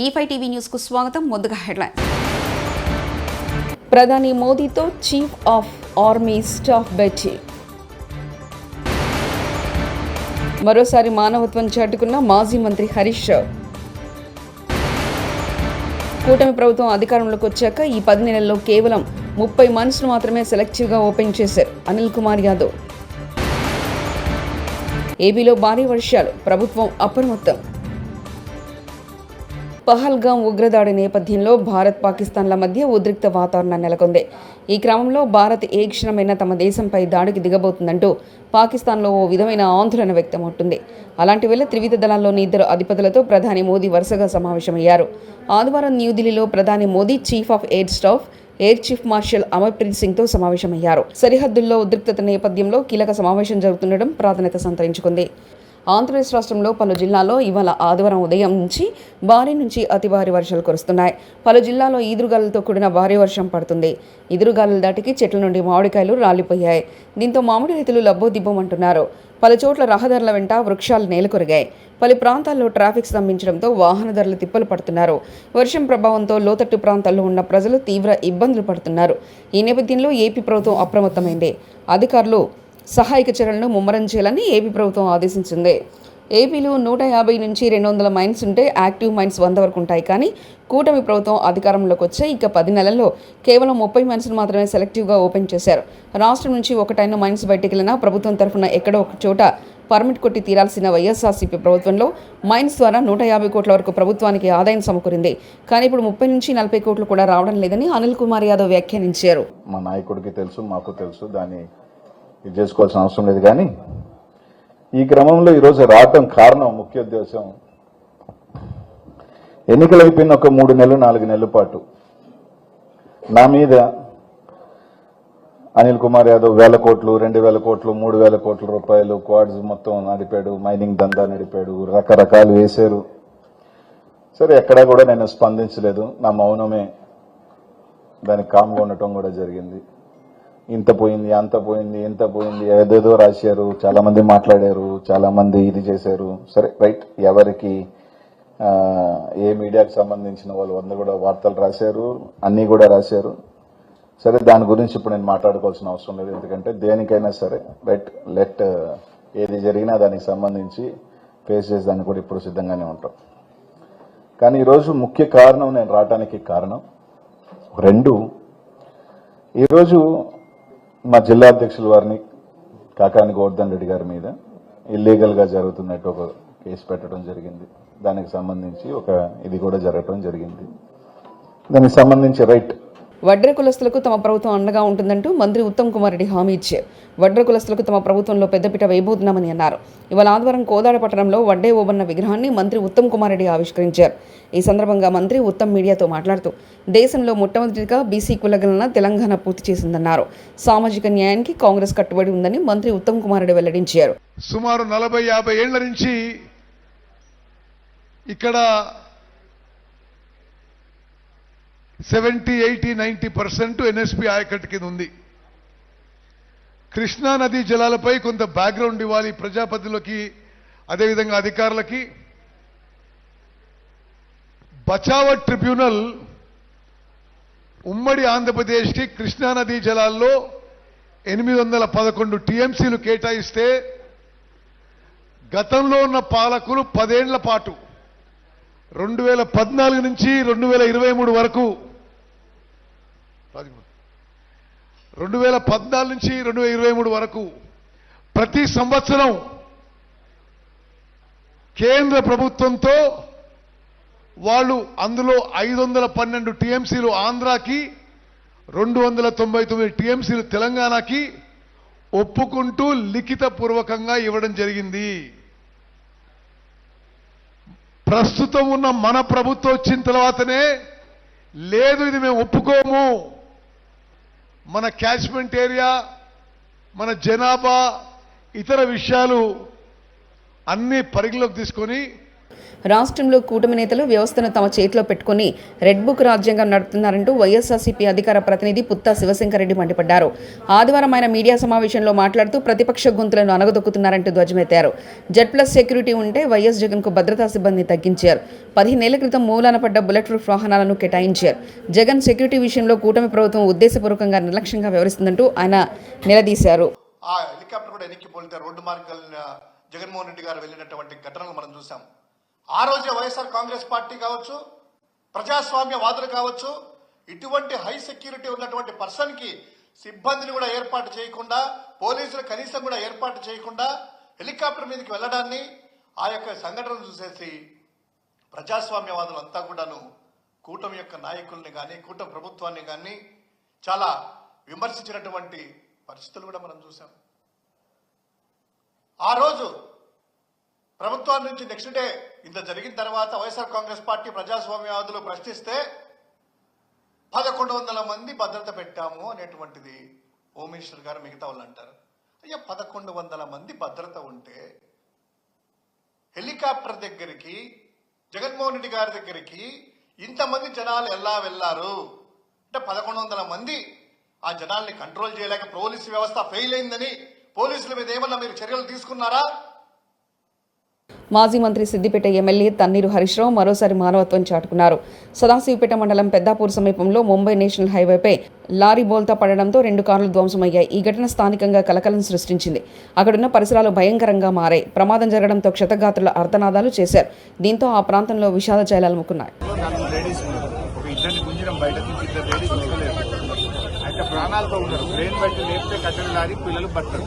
E5 TV news కు స్వాగతం. ముందుగా హెడ్లైన్. ప్రధాని మోదీతో చీఫ్ ఆఫ్ ఆర్మీ స్టాఫ్ భేటీ. మరోసారి మానవత్వం చాటుకున్న మాజీ మంత్రి హరీష్ రావు. కూటమి ప్రభుత్వం అధికారంలోకి వచ్చాక ఈ 10 నెలల్లో కేవలం 30 మంత్స్ను మాత్రమే సెలెక్టివ్గా ఓపెన్ చేశారు అనిల్ కుమార్ యాదవ్. ఏపీలో భారీ వర్షాలు, ప్రభుత్వం అప్రమత్తం. పహల్గాం ఉగ్రదాడి నేపథ్యంలో భారత్ పాకిస్తాన్ల మధ్య ఉద్రిక్త వాతావరణం నెలకొంది. ఈ క్రమంలో భారత్ ఏ క్షణమైనా తమ దేశంపై దాడికి దిగబోతుందంటూ పాకిస్తాన్లో ఓ విధమైన ఆందోళన వ్యక్తమవుతుంది. అలాంటి వేళ త్రివిధ దళాల్లోని ఇద్దరు అధిపతులతో ప్రధాని మోదీ వరుసగా సమావేశమయ్యారు. ఆదివారం న్యూఢిల్లీలో ప్రధాని Modi chief of air staff air chief marshal Amarpreet సింగ్తో సమావేశమయ్యారు. సరిహద్దుల్లో ఉద్రిక్తత నేపథ్యంలో కీలక సమావేశం జరుగుతుండడం ప్రాధాన్యత సంతరించుకుంది. ఆంధ్రప్రదేశ్ రాష్ట్రంలో పలు జిల్లాల్లో ఇవాళ ఆదివారం ఉదయం నుంచి భారీ నుంచి అతి భారీ వర్షాలు కురుస్తున్నాయి. పలు జిల్లాల్లో ఈదురుగాలులతో కూడిన భారీ వర్షం పడుతుంది. ఈదురుగాలుల దాటికి చెట్ల నుండి మామిడికాయలు రాలిపోయాయి. దీంతో మామిడి రైతులు లబ్బోదిబ్బమంటున్నారు. పలు చోట్ల రహదారుల వెంట వృక్షాలు నేలకొరిగాయి. పలు ప్రాంతాల్లో ట్రాఫిక్ స్తంభించడంతో వాహనదారులు తిప్పలు పడుతున్నారు. వర్షం ప్రభావంతో లోతట్టు ప్రాంతాల్లో ఉన్న ప్రజలు తీవ్ర ఇబ్బందులు పడుతున్నారు. ఈ నేపథ్యంలో ఏపీ ప్రభుత్వం అప్రమత్తమైంది. అధికారులు సహాయక చర్యలను ముమ్మరం చేయాలని ఏపీ ప్రభుత్వం ఆదేశించింది. ఏపీలో 150 నుంచి 200 మైన్స్ ఉంటే యాక్టివ్ మైన్స్ 100 వరకు ఉంటాయి. కానీ కూటమి ప్రభుత్వం అధికారంలోకి వచ్చే ఇక 10 నెలల్లో కేవలం 30 మైన్స్ను మాత్రమే సెలెక్టివ్గా ఓపెన్ చేశారు. రాష్ట్రం నుంచి ఒకటైన మైన్స్ బయటికి వెళ్ళినా ప్రభుత్వం తరఫున ఎక్కడో ఒక చోట పర్మిట్ కొట్టి తీరాల్సిన వైఎస్ఆర్సీపీ ప్రభుత్వంలో మైన్స్ ద్వారా 150 కోట్ల వరకు ప్రభుత్వానికి ఆదాయం సమకూరింది. కానీ ఇప్పుడు 30 నుంచి 40 కోట్లు కూడా రావడం లేదని అనిల్ కుమార్ యాదవ్ వ్యాఖ్యానించారు. మా నాయకుడికి తెలుసు, మాకు తెలుసు, దాన్ని ఇది చేసుకోవాల్సిన అవసరం లేదు. కానీ ఈ క్రమంలో ఈరోజు రావటం కారణం, ముఖ్య ఉద్దేశం, ఎన్నికలు అయిపోయిన ఒక 3 నెలలు 4 నెలల పాటు నా మీద అనిల్ కుమార్ యాదవ్ 1000 కోట్లు 2000 కోట్లు 3000 కోట్ల రూపాయలు క్వాడ్స్ మొత్తం నడిపాడు, మైనింగ్ దందా నడిపాడు, రకరకాలు వేశారు. సరే, ఎక్కడా కూడా నేను స్పందించలేదు. నా మౌనమే దానికి కామ్గా ఉండటం కూడా జరిగింది. ఇంత పోయింది, అంత పోయింది, ఇంత పోయింది, ఏదేదో రాశారు, చాలా మంది మాట్లాడారు, చాలా మంది ఇది చేశారు. సరే, రైట్, ఎవరికి ఏ మీడియాకి సంబంధించిన వాళ్ళు 100 కూడా వార్తలు రాశారు, అన్నీ కూడా రాశారు. సరే, దాని గురించి ఇప్పుడు నేను మాట్లాడుకోవాల్సిన అవసరం లేదు. ఎందుకంటే దేనికైనా సరే రైట్, ఏది జరిగినా దానికి సంబంధించి ఫేస్ చేసేదానికి కూడా ఇప్పుడు సిద్ధంగానే ఉంటాం. కానీ ఈరోజు ముఖ్య కారణం, నేను రావడానికి కారణం 2. ఈరోజు మా జిల్లా అధ్యక్షుల వారిని కాకాని గోవర్ధన్ రెడ్డి గారి మీద ఇల్లీగల్గా జరుగుతున్నట్టు ఒక కేసు పెట్టడం జరిగింది. దానికి సంబంధించి ఇది కూడా జరగడం జరిగింది. దానికి సంబంధించి రైట్, వడ్ర కులస్తులకు తమ ప్రభుత్వం అండగా ఉంటుందంటూ మంత్రి ఉత్తమ్ కుమార్ రెడ్డి హామీ ఇచ్చారు. వడ్ర కులస్తులకు తమ ప్రభుత్వంలో పెద్దపీట వేయబోతున్నామని అన్నారు. ఇవాళ ఆదివారం కోదాడ పట్టణంలో వడ్డే ఓబన్న విగ్రహాన్ని మంత్రి ఉత్తమ్ కుమార్ రెడ్డి ఆవిష్కరించారు. ఈ సందర్భంగా మంత్రి ఉత్తమ్ మీడియాతో మాట్లాడుతూ దేశంలో మొట్టమొదటిగా బీసీ కులగణన తెలంగాణ పూర్తి చేసిందన్నారు. సామాజిక న్యాయానికి కాంగ్రెస్ కట్టుబడి ఉందని మంత్రి ఉత్తమ్ కుమార్ రెడ్డి వెల్లడించారు. సుమారు 40-50 ఏళ్ల నుంచి ఇక్కడ 70-80-90% ఎన్ఎస్పీ ఆయకట్టు కింద ఉంది. కృష్ణా నదీ జలాలపై కొంత బ్యాక్గ్రౌండ్ ఇవ్వాలి ప్రజాపతిలోకి, అదేవిధంగా అధికారులకి. బచావత్ ట్రిబ్యునల్ ఉమ్మడి ఆంధ్రప్రదేశ్కి కృష్ణా నదీ జలాల్లో 811 టీఎంసీలు కేటాయిస్తే గతంలో ఉన్న పాలకులు 10 ఏళ్ల పాటు 2014 నుంచి 2023 వరకు 2014 నుంచి 2023 వరకు ప్రతి సంవత్సరం కేంద్ర ప్రభుత్వంతో వాళ్ళు అందులో 512 టీఎంసీలు ఆంధ్రాకి, 299 టీఎంసీలు తెలంగాణకి ఒప్పుకుంటూ లిఖిత పూర్వకంగా ఇవ్వడం జరిగింది. ప్రస్తుతం ఉన్న మన ప్రభుత్వం వచ్చిన తర్వాతనే లేదు, ఇది మేము ఒప్పుకోము, మన క్యాచ్మెంట్ ఏరియా, మన జనాభా, ఇతర విషయాలు అన్ని పరిగణలోకి తీసుకొని రాష్ట్రంలో కూటమి నేతలు వ్యవస్థను తమ చేతిలో పెట్టుకుని రెడ్ బుక్ రాజ్యాంగం నడుపుతున్నారంటూ వైఎస్ఆర్సీపీ అధికార ప్రతినిధి పుత్తా శివశంకర్రెడ్డి మండిపడ్డారు. ఆదివారం ఆయన మీడియా సమావేశంలో మాట్లాడుతూ ప్రతిపక్ష గొంతులను అనగదొక్కుతున్నారంటూ ధ్వజమెత్తారు. జెడ్+ సెక్యూరిటీ ఉంటే వైఎస్ జగన్కు భద్రతా సిబ్బంది తగ్గించారు. 15 ఏళ్ల క్రితం మూలాన పడ్డ బుల్లెట్ ప్రూఫ్ వాహనాలను కేటాయించారు. జగన్ సెక్యూరిటీ విషయంలో కూటమి ప్రభుత్వం ఉద్దేశపూర్వకంగా నిర్లక్ష్యంగా వ్యవహరిస్తుందంటూ ఆయన నిలదీశారు. ఆ హెలికాప్టర్ కూడా ఎన్నికపోతే రోడ్డు మార్గాల జగన్మోహన్ రెడ్డి గారు వెళ్ళినటువంటి ఘటనలు మనం చూసాం. ఆ రోజే వైఎస్ఆర్ కాంగ్రెస్ పార్టీ కావచ్చు, ప్రజాస్వామ్యవాదులు కావచ్చు, ఇటువంటి హై సెక్యూరిటీ ఉన్నటువంటి పర్సన్ కి సిబ్బందిని కూడా ఏర్పాటు చేయకుండా, పోలీసులు కనీసం కూడా ఏర్పాటు చేయకుండా హెలికాప్టర్ మీదకి వెళ్ళడాన్ని, ఆ యొక్క సంఘటనను చూసేసి ప్రజాస్వామ్యవాదులు అంతా కూడాను కూటమి యొక్క నాయకుల్ని కానీ, కూటమి ప్రభుత్వాన్ని కానీ చాలా విమర్శించినటువంటి పరిస్థితులు కూడా మనం చూసాం. ఆ రోజు ప్రభుత్వం నుంచి నెక్స్ట్ డే ఇంత జరిగిన తర్వాత వైఎస్ఆర్ కాంగ్రెస్ పార్టీ ప్రజాస్వామ్యవాదులు ప్రశ్నిస్తే 1100 మంది భద్రత పెట్టాము అనేటువంటిది హోమ్ మినిస్టర్ గారు మిగతా వాళ్ళు అంటారు. అయ్యా, 1100 మంది భద్రత ఉంటే హెలికాప్టర్ దగ్గరికి, జగన్మోహన్ రెడ్డి గారి దగ్గరికి ఇంతమంది జనాలు ఎలా వెళ్లారు అంటే 1100 మంది ఆ జనాల్ని కంట్రోల్ చేయలేక పోలీసు వ్యవస్థ ఫెయిల్ అయిందని పోలీసుల మీద ఏమన్నా మీరు చర్యలు తీసుకున్నారా? మాజీ మంత్రి సిద్దిపేట ఎమ్మెల్యే తన్నీరు హరీశ్రావు మరోసారి మానవత్వం చాటుకున్నారు. సదాశివపేట మండలం పెద్దాపూర్ సమీపంలో ముంబై నేషనల్ హైవేపై లారీ బోల్తా పడడంతో 2 కార్లు ధ్వంసమయ్యాయి. ఈ ఘటన స్థానికంగా కలకలం సృష్టించింది. అక్కడున్న పరిసరాలు భయంకరంగా మారాయి. ప్రమాదం జరగడంతో క్షతగాత్రుల ఆర్తనాదాలు చేశారు. దీంతో ఆ ప్రాంతంలో విషాద ఛాయలు అలుముకున్నాయి. ప్రాణాలతో ఉన్నారు. బ్రెయిన్ బట్టి లేపితే కట్టెలు లారీ పిల్లలు బతకరు.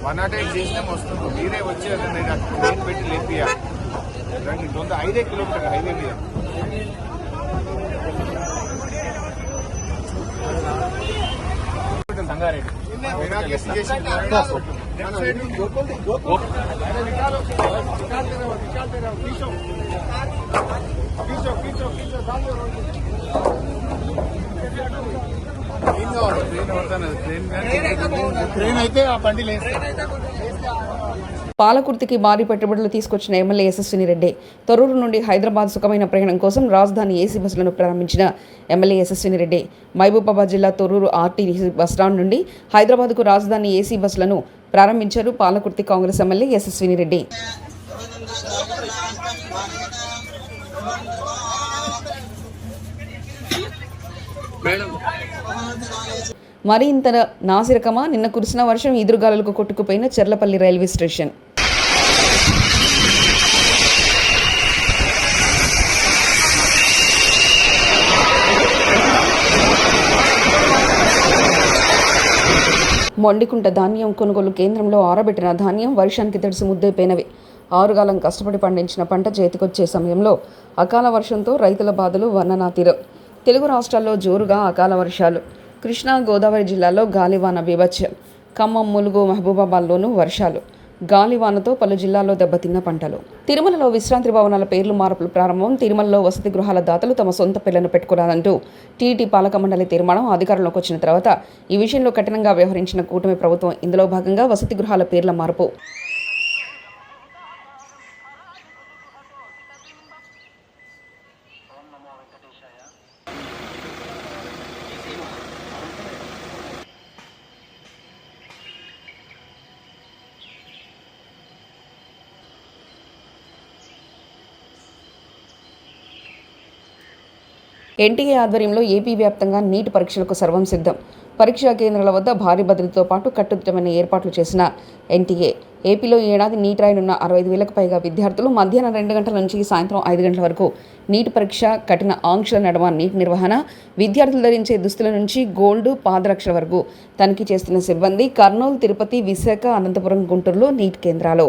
108 చేసినా వస్తుంది. మీరే వచ్చి బ్రెయిన్ పెట్టి లేపియా 5 కిలోమీటర్ హైవే మీద. సంగారెడ్డి ట్రైన్ అయితే ఆ బండి లేదు. పాలకుర్తికి భారీ పెట్టుబడులు తీసుకొచ్చిన ఎమ్మెల్యే యశస్విని రెడ్డి తొర్రూరు నుండి హైదరాబాద్ సుఖమైన ప్రయాణం కోసం రాజధాని ఏసీ బస్సులను ప్రారంభించిన ఎమ్మెల్యే యశస్విని రెడ్డి మహబూబాబాద్ జిల్లా తొర్రూరు ఆర్టీసీ బస్టాండ్ నుండి హైదరాబాద్కు రాజధాని ఏసీ బస్సులను ప్రారంభించారు పాలకుర్తి కాంగ్రెస్ ఎమ్మెల్యే యశస్విని రెడ్డి. మరి ఇంత నాసిరకమా? నిన్న కురిసిన వర్షం ఈదురుగాలులకు కొట్టుకుపోయిన చెర్లపల్లి రైల్వే స్టేషన్. మొండికుంట ధాన్యం కొనుగోలు కేంద్రంలో ఆరబెట్టిన ధాన్యం వర్షానికి తడిసి ముద్దైపోయినవి. ఆరుగాలం కష్టపడి పండించిన పంట చేతికొచ్చే సమయంలో అకాల వర్షంతో రైతుల బాధలు వర్ణనాతీరం. తెలుగు రాష్ట్రాల్లో జోరుగా అకాల వర్షాలు. కృష్ణా గోదావరి జిల్లాలో గాలివాన బీభత్సం. ఖమ్మం, ములుగు, మహబూబాబాద్లోనూ వర్షాలు. గాలివానతో పలు జిల్లాల్లో దెబ్బతిన్న పంటలు. తిరుమలలో విశ్రాంతి భవనాల పేర్లు మార్పులు ప్రారంభం. తిరుమలలో వసతి గృహాల దాతలు తమ సొంత పేర్లను పెట్టుకురాదంటూ టీటీ పాలక మండలి తీర్మానం అధికారంలోకి వచ్చిన తర్వాత ఈ విషయంలో కఠినంగా వ్యవహరించిన కూటమి ప్రభుత్వం. ఇందులో భాగంగా వసతి గృహాల పేర్ల మార్పు. ఎన్టీఏ ఆధ్వర్యంలో ఏపీ వ్యాప్తంగా నీట్ పరీక్షలకు సర్వం సిద్ధం. పరీక్షా కేంద్రాల వద్ద భారీ భద్రతతో పాటు కట్టుదిట్టమైన ఏర్పాట్లు చేసిన ఎన్టీఏ ఏపీలో ఈ ఏడాది నీట్ రాయనున్న 65,000కు పైగా విద్యార్థులు మధ్యాహ్నం 2 గంటల నుంచి సాయంత్రం 5 గంటల వరకు నీట్ పరీక్ష, కఠిన ఆంక్షల నడుమ నీట్ నిర్వహణ, విద్యార్థులు ధరించే దుస్తుల నుంచి గోల్డ్ పాదరక్షల వరకు తనిఖీ చేస్తున్న సిబ్బంది. కర్నూలు, తిరుపతి, విశాఖ, అనంతపురం, గుంటూరులో నీట్ కేంద్రాలు.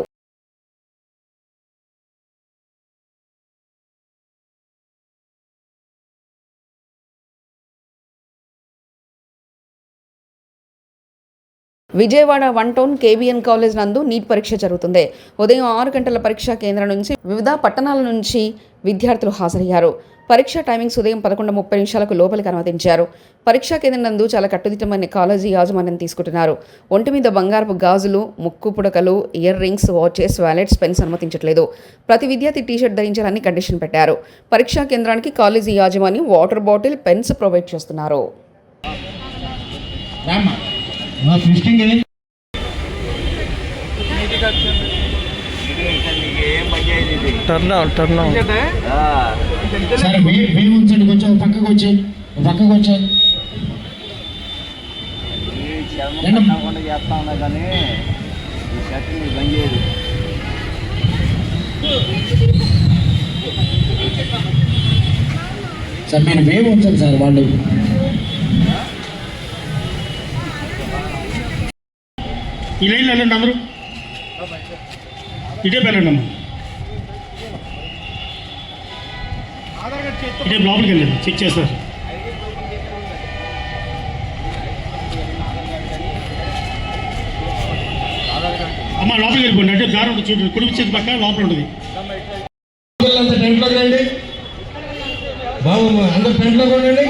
విజయవాడ 1 టౌన్ కేబీఎన్ కాలేజ్ నందు నీట్ పరీక్ష జరుగుతుంది. ఉదయం 6 గంటల పరీక్షా కేంద్రం నుంచి వివిధ పట్టణాల నుంచి విద్యార్థులు హాజరయ్యారు. పరీక్ష టైమింగ్స్ ఉదయం 11:30 లోపలికి అనుమతించారు. పరీక్షా కేంద్రం నందు చాలా కట్టుదిట్టమైన కాలేజీ యాజమాన్యం తీసుకుంటున్నారు. ఒంటి మీద బంగారపు గాజులు, ముక్కు పుడకలు, ear rings, watches, wallets, pens అనుమతించట్లేదు. ప్రతి విద్యార్థి టీషర్ట్ ధరించాలని కండిషన్ పెట్టారు. పరీక్షా కేంద్రానికి కాలేజీ యాజమాన్యం వాటర్ బాటిల్, పెన్స్ ప్రొవైడ్ చేస్తున్నారు. టర్న్ సరే వేవ్ ఉంచండి, కొంచెం పక్కకు వచ్చి చేస్తా ఉన్నా కానీ ఈ షర్ట్ ని బంద్ చేయదు. సార్ మీరు వేవ్ ఉంచండి సార్. వాళ్ళు ఈ లైన్లో వెళ్ళండి, అందరూ ఇటే వెళ్ళండి అమ్మ, ఇటే లోపలికి వెళ్ళండి, చెక్ చేస్తారు. అమ్మ లోపలికి వెళ్ళిపోండి, అంటే దారి ఉంటుంది చూడండి, కుడి చేతి పక్క లోపల ఉంటుంది. టెంట్లోకి రండి బాబు, అందరు టెంట్లోకి ఉండండి,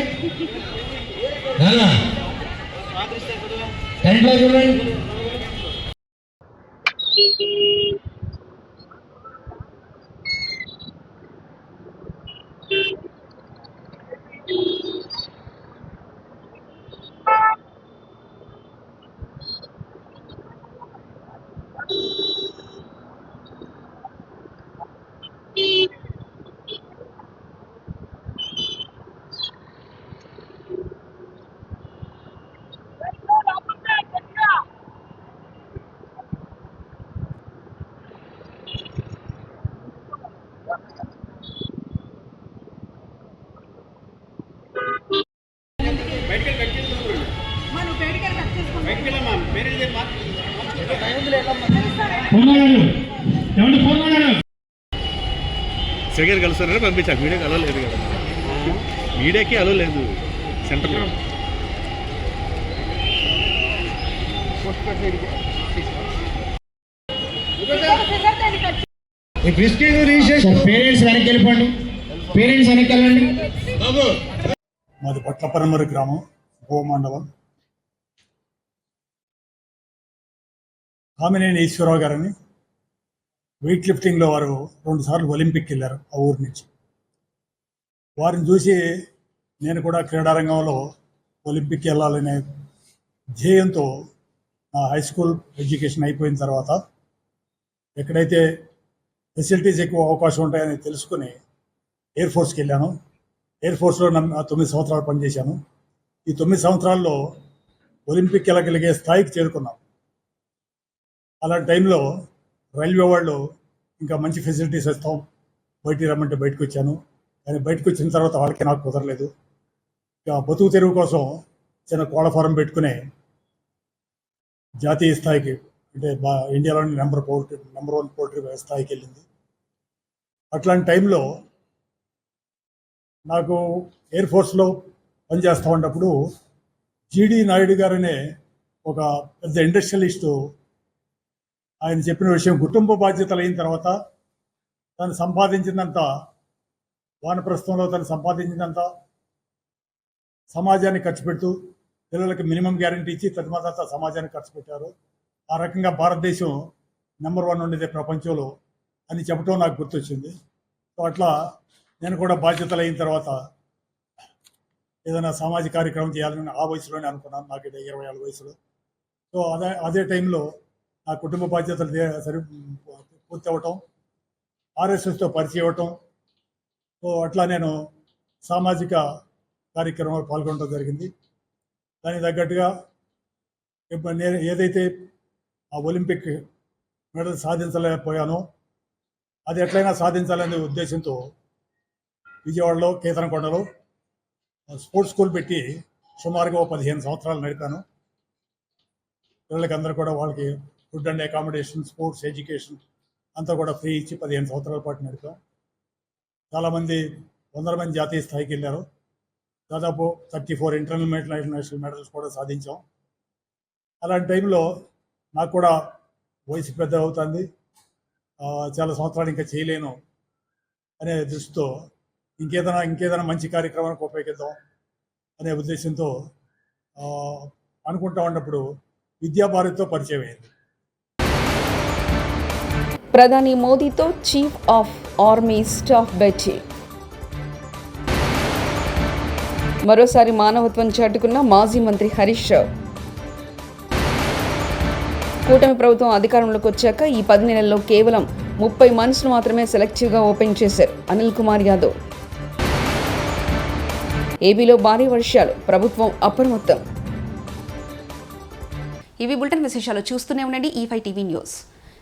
టెంట్లోకి ఉండండి. సెకండ్ కలుస్తారని పంపించాక మీడియాకి అలో లేదు కదా, మీడియాకి అలో లేదు సెంటర్లో. పేరెంట్స్ వెనక్కి వెళ్ళిపోండి, పేరెంట్స్ వెనక్కి వెళ్ళండి. మాది పట్లపరమరి గ్రామం, భూమండలం. కామినేని ఈశ్వరరావు గారని వెయిట్ లిఫ్టింగ్లో వారు 2 సార్లు ఒలింపిక్ వెళ్ళారు ఆ ఊరి నుంచి. వారిని చూసి నేను కూడా క్రీడారంగంలో ఒలింపిక్ వెళ్ళాలనే ధ్యేయంతో నా హై స్కూల్ ఎడ్యుకేషన్ అయిపోయిన తర్వాత ఎక్కడైతే ఫెసిలిటీస్ ఎక్కువ అవకాశం ఉంటాయని తెలుసుకుని ఎయిర్ ఫోర్స్కి వెళ్ళాను. ఎయిర్ ఫోర్స్లో 9 సంవత్సరాలు పనిచేశాను. ఈ 9 సంవత్సరాల్లో ఒలింపిక్ వెళ్ళగలిగే స్థాయికి చేరుకున్నాను. అలాంటి టైంలో రైల్వే వాళ్ళు ఇంకా మంచి ఫెసిలిటీస్ ఇస్తాం, బయటికి రమ్మంటే బయటకు వచ్చాను. కానీ బయటకు వచ్చిన తర్వాత వాళ్ళకి నాకు కుదరలేదు. ఇక బతుకు తెరువు కోసం చిన్న కోళ్ళ ఫారం పెట్టుకునే జాతీయ స్థాయికి, అంటే ఇండియాలోని నెంబర్ 1 పౌల్ట్రీ స్థాయికి వెళ్ళింది. అట్లాంటి టైంలో నాకు ఎయిర్ ఫోర్స్లో పనిచేస్తూ ఉన్నప్పుడు జీడి నాయుడు గారనే ఒక పెద్ద ఇండస్ట్రియలిస్టు ఆయన చెప్పిన విషయం, కుటుంబ బాధ్యతలు అయిన తర్వాత తను సంపాదించినంత, వానప్రస్థంలో తను సంపాదించినంత సమాజానికి ఖర్చు పెడుతూ పిల్లలకి మినిమం గ్యారంటీ ఇచ్చి తదుపరి సమాజానికి ఖర్చు పెట్టారు. ఆ రకంగా భారతదేశం నెంబర్ 1 ఉండేది ప్రపంచంలో అని చెప్పడం నాకు గుర్తొచ్చింది. సో అట్లా నేను కూడా బాధ్యతలు అయిన తర్వాత ఏదైనా సామాజిక కార్యక్రమం చేయాలని ఆ వయసులోనే అనుకున్నాను, నాకు 27 వయసులో. సో అదే టైంలో నా కుటుంబ బాధ్యతలు పూర్తి అవ్వటం, ఆర్ఎస్ఎస్తో పరిచయం అవ్వటం, సో అట్లా నేను సామాజిక కార్యక్రమంలో పాల్గొనడం జరిగింది. దానికి తగ్గట్టుగా నేను ఏదైతే ఆ ఒలింపిక్ మెడల్ సాధించలేకపోయానో అది ఎట్లయినా సాధించాలనే ఉద్దేశంతో విజయవాడలో కేతనకొండలో స్పోర్ట్స్ స్కూల్ పెట్టి సుమారుగా 15 సంవత్సరాలు నడిపాను. పిల్లలకి అందరూ కూడా వాళ్ళకి food and accommodation, sports education అంతా కూడా ఫ్రీ ఇచ్చి 15 సంవత్సరాల పాటు నడిపాం. చాలామంది 100 మంది జాతీయ స్థాయికి వెళ్ళారు. దాదాపు 34 ఇంటర్నేషనల్ మెడల్స్ కూడా సాధించాం. అలాంటి టైంలో నాకు కూడా వయసు పెద్ద అవుతుంది, చాలా సంవత్సరాలు ఇంకా చేయలేను అనే దృష్టితో ఇంకేదైనా మంచి కార్యక్రమానికి ఉపయోగిద్దాం అనే ఉద్దేశంతో అనుకుంటా ఉన్నప్పుడు విద్యాభారతితో పరిచయం అయింది. ప్రధాని మోదీతో చీఫ్ ఆఫ్ ఆర్మీ స్టాఫ్ భేటీ. మరోసారి మానవత్వం చాటుకున్న మాజీ మంత్రి హరీష్ రావు. కూటమి ప్రభుత్వం అధికారంలోకి వచ్చాక ఈ 10 నెలల్లో కేవలం 30 మనసును మాత్రమే సెలెక్టివ్గా ఓపెన్ చేశారు అనిల్ కుమార్ యాదవ్. ఏపీలో భారీ వర్షాలు, ప్రభుత్వం అప్రమత్తం. ఇవి బులెటిన్ విశేషాలు. చూస్తూనే ఉండండి E5 టీవీ న్యూస్.